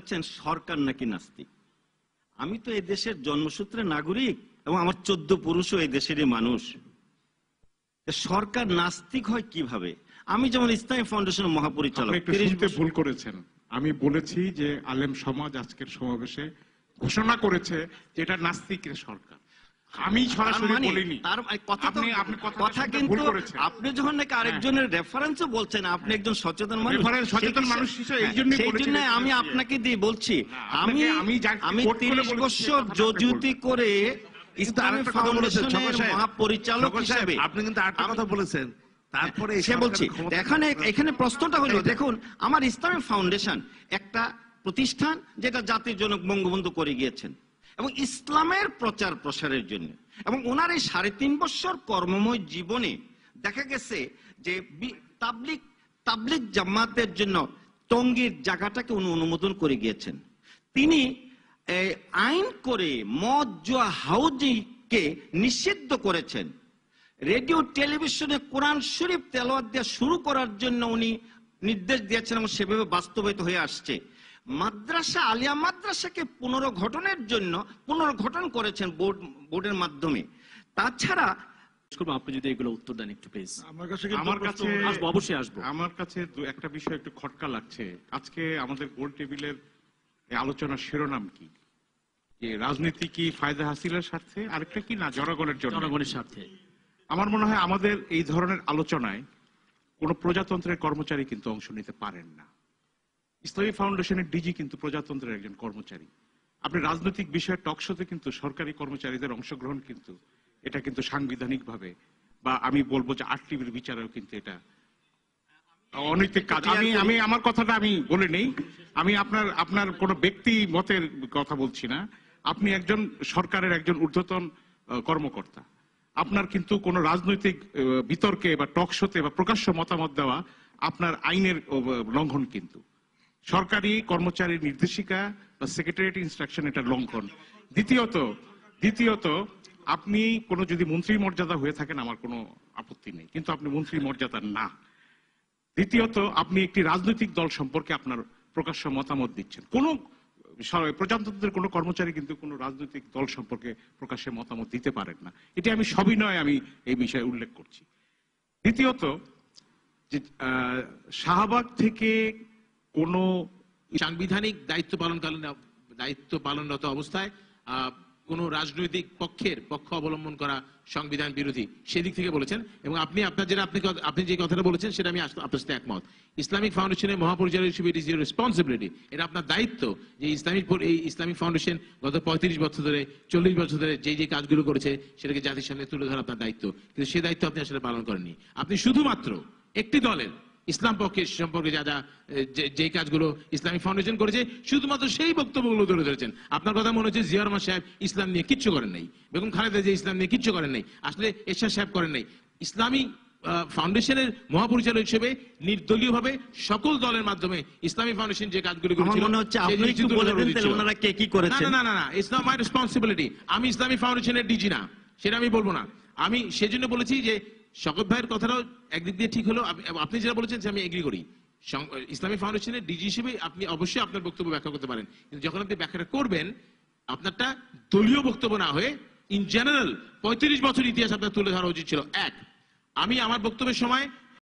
চাচ্ছেন সরকার নাকি নাস্তিক। আমি তো এই দেশের জন্মসূত্রে নাগরিক এবং আমার 14 পুরুষও এই দেশেরই মানুষ। সরকার নাস্তিক হয় কিভাবে? আমি যেমন ইসলামী ফাউন্ডেশনের মহাপরিচালক। ভুল করেছেন, আমি বলেছি যে আলেম সমাজ আজকের সমাবেশে ঘোষণা করেছে যে এটা নাস্তিকের সরকার। আমি সরাসরি বলিনি। আপনি যখন নাকি আরেকজনের রেফারেন্সও বলছেন, আপনি একজন সচেতন মানুষ হিসেবে সেই জন্য আমি আপনাকে দিয়ে বলছি, আমি 30 বছর যজুতি করে ইসলামী ফাউন্ডেশনের মহাপরিচালক হিসেবে আপনি কিন্তু আরেকটা কথা বলেছেন। তারপরে সে বলছি এখানে প্রশ্নটা হলো, দেখুন আমার ইসলামী ফাউন্ডেশন একটা প্রতিষ্ঠান যেটা জাতির জনক বঙ্গবন্ধু করে গিয়েছেন এবং ইসলামের প্রচার প্রসারের জন্য, এবং ওনার এই 3.5 বছর কর্মময় জীবনে দেখা গেছে যে তাবলিগ জামাতের জন্য টঙ্গীর জায়গাটাকে উনি অনুমোদন করে গিয়েছেন। তিনি আইন করে মদ জুয়া হাউজিংকে নিষিদ্ধ করেছেন। রেডিও টেলিভিশনে কোরআন শরীফ তেলাওয়াত দেওয়া শুরু করার জন্য উনি নির্দেশ দিয়েছেন এবং সেভাবে বাস্তবায়িত হয়ে আসছে। মাদ্রাসা আলিয়া মাদ্রাসাকে পুনর্গঠন করেছেন বোর্ডের মাধ্যমে। তাছাড়া আপনি যদি এগুলো উত্তর দেন একটু প্লিজ। আমার কাছে একটা বিষয় একটু খটকা লাগছে। আজকে আমাদের গোল টেবিলের আলোচনার শিরোনাম কি? যে রাজনীতি কি ফায়দা হাসিলের স্বার্থে, আরেকটা কি না জনগণের জন্য, জনগণের স্বার্থে। আমার মনে হয় আমাদের এই ধরনের আলোচনায় কোন প্রজাতন্ত্রের কর্মচারী কিন্তু অংশ নিতে পারেন না। ইসলামী ফাউন্ডেশনের ডিজি কিন্তু প্রজাতন্ত্রের একজন কর্মচারী। আপনি রাজনৈতিক বিষয়ে টকশোতে কিন্তু সরকারি কর্মচারীদের অংশগ্রহণ কিন্তু এটা কিন্তু সাংবিধানিক ভাবে, বা আমি বলবো যে আরটিভির বিচারেও কিন্তু এটা অনৈতিক কাজ। আমি আমার কথাটা আমি বলে নেই, আমি আপনার কোন ব্যক্তি মতের কথা বলছি না। আপনি একজন সরকারের একজন ঊর্ধ্বতন কর্মকর্তা, আপনার কিন্তু কোন রাজনৈতিক বিতর্কে বা টকশোতে বা প্রকাশ্য মতামত দেওয়া আপনার আইনের লঙ্ঘন। কিন্তু সরকারি কর্মচারীর নির্দেশিকা বা সেক্রেটারিয়েট ইনস্ট্রাকশন এটা লঙ্ঘন। দ্বিতীয়ত আপনি কোন যদি মন্ত্রী মর্যাদা হয়ে থাকেন আমার কোনো আপত্তি নেই, কিন্তু আপনি মন্ত্রী মর্যাদার না। দ্বিতীয়ত আপনি একটি রাজনৈতিক দল সম্পর্কে আপনার প্রকাশ্য মতামত দিচ্ছেন। কোন প্রজাতন্ত্রের কোন কর্মচারী কিন্তু কোন রাজনৈতিক দল সম্পর্কে প্রকাশ্যে মতামত দিতে পারেন না। এটি আমি সবিনয় আমি এই বিষয়ে উল্লেখ করছি। দ্বিতীয়ত যে শাহবাগ থেকে কোন সাংবিধানিক দায়িত্ব পালনরত অবস্থায় কোন রাজনৈতিক পক্ষ অবলম্বন করা সংবিধান বিরোধী, সেদিক থেকে বলেছেন। এবং আপনি যে কথাটা বলেছেন সেটা আমি আপনার সাথে একমত। ইসলামিক ফাউন্ডেশনের মহাপরিচালক হিসেবে ইট ইজ ইউর রেসপন্সিবিলিটি, এটা আপনার দায়িত্ব যে ইসলামিক ফাউন্ডেশন গত 35 বছর ধরে 40 বছর ধরে যে কাজগুলো করেছে সেটাকে জাতির সামনে তুলে ধরা আপনার দায়িত্ব, কিন্তু সেই দায়িত্ব আপনি আসলে পালন করেননি। আপনি শুধুমাত্র একটি দলের ইসলাম পক্ষের সম্পর্কে যে কাজগুলো ইসলামিক ফাউন্ডেশন করেছে শুধুমাত্র সেই বক্তব্যগুলো তুলে ধরেছেন। আপনার কথা মনে হচ্ছে জিয়া রহমান সাহেব ইসলাম নিয়ে কিচ্ছু করেন নাই, বেগম খালেদা জিয়া ইসলাম নিয়ে কিচ্ছু করেন নাই, আসলে এরশাদ সাহেব করেন নাই। ইসলামী ফাউন্ডেশনের মহাপরিচালক হিসেবে নির্দলীয়ভাবে সকল দলের মাধ্যমে ইসলামী ফাউন্ডেশন যে কাজগুলো করেছিল, না, ইটস নট মাই রেসপন্সিবিলিটি। আমি ইসলামী ফাউন্ডেশনের ডিজি না, সেটা আমি বলবো না। আমি সেজন্য বলেছি যে শওকত ভাইয়ের কথাটাও একদিক দিয়ে ঠিক হলো, আপনি যেটা বলেছেন আমি এগ্রি করি। ইসলামী ফাউন্ডেশনের ডিজি হিসেবে আপনি অবশ্যই আপনার বক্তব্য ব্যাখ্যা করতে পারেন, কিন্তু যখন আপনি ব্যাখ্যাটা করবেন আপনারটা দলীয় বক্তব্য না হয়ে ইন জেনারেল 35 বছর ইতিহাস আপনার তুলে ধরা উচিত ছিল। আমি আমার বক্তব্যের সময়